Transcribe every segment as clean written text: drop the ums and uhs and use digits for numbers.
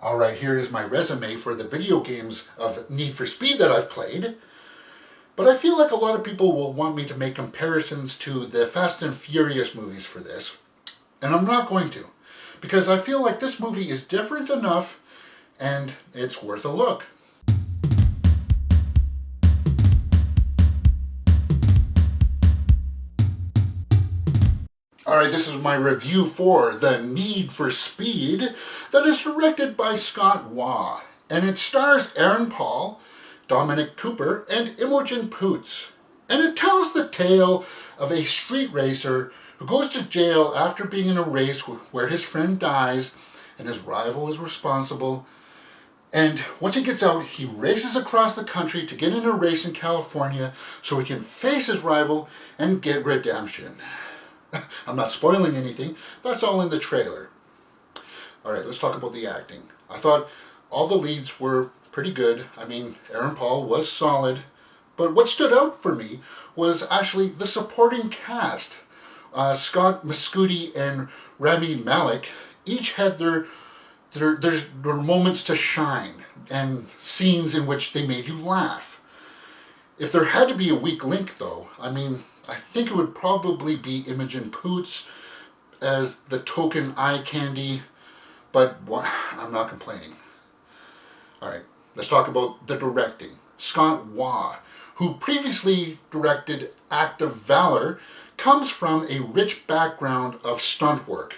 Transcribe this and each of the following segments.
Alright, here is my resume for the video games of Need for Speed that I've played. But I feel like a lot of people will want me to make comparisons to the Fast and Furious movies for this. And I'm not going to. Because I feel like this movie is different enough and it's worth a look. Alright, this is my review for The Need for Speed that is directed by Waugh. And it stars Aaron Paul, Dominic and Imogen Poots. And it tells the tale of a street racer who goes to jail after being in a race where his friend dies and his rival is responsible. And once he gets out, he races across the country to get in a race in California so he can face his rival and get redemption. I'm not spoiling anything, that's all in the trailer. Alright, let's talk about the acting. I thought all the leads were pretty good. I mean, Aaron Paul was solid. But what stood out for me was actually the supporting cast. Scott Mescudi and Rami Malek each had their moments to shine and scenes in which they made you laugh. If there had to be a weak link though, I think it would probably be Imogen Poots as the token eye candy, but I'm not complaining. Alright, let's talk about the directing. Scott Waugh, who previously directed Act of Valor, comes from a rich background of stunt work,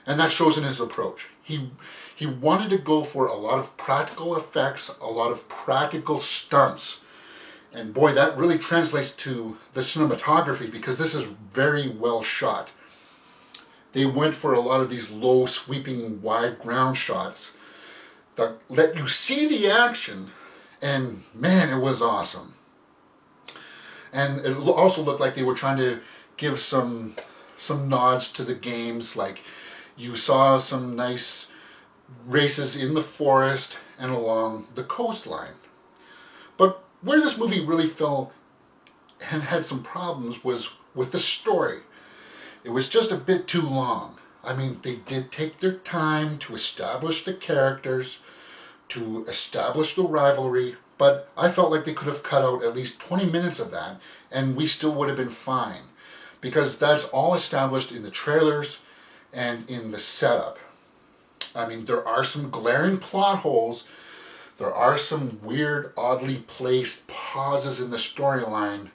and that shows in his approach. He wanted to go for a lot of practical effects, a lot of practical stunts. And boy, that really translates to the cinematography because this is very well shot. They went for a lot of these low, sweeping, wide ground shots that let you see the action, and man, it was awesome. And it also looked like they were trying to give some nods to the games, like you saw some nice races in the forest and along the coastline. But where this movie really fell and had some problems was with the story. It was just a bit too long. I mean, they did take their time to establish the characters, to establish the rivalry, but I felt like they could have cut out at least 20 minutes of that and we still would have been fine. Because that's all established in the trailers and in the setup. I mean, there are some glaring plot holes. There are some weird, oddly placed pauses in the storyline.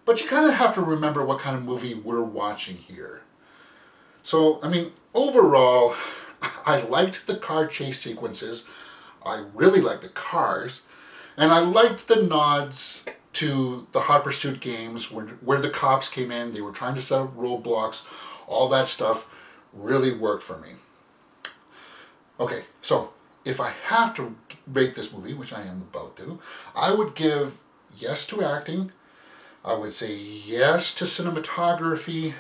But you kind of have to remember what kind of movie we're watching here. So, overall, I liked the car chase sequences. I really liked the cars. And I liked the nods to the Hot Pursuit games where the cops came in. They were trying to set up roadblocks. All that stuff really worked for me. Okay, so if I have to rate this movie, which I am about to, I would give yes to acting. I would say yes to cinematography.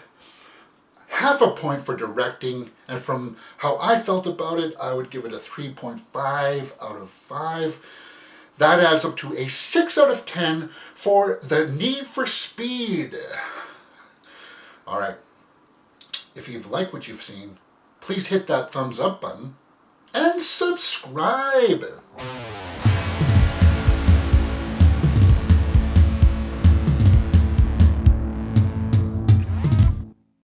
Half a point for directing. And from how I felt about it, I would give it a 3.5 out of 5. That adds up to a 6 out of 10 for The Need for Speed. Alright, if you've liked what you've seen, please hit that thumbs up button and subscribe.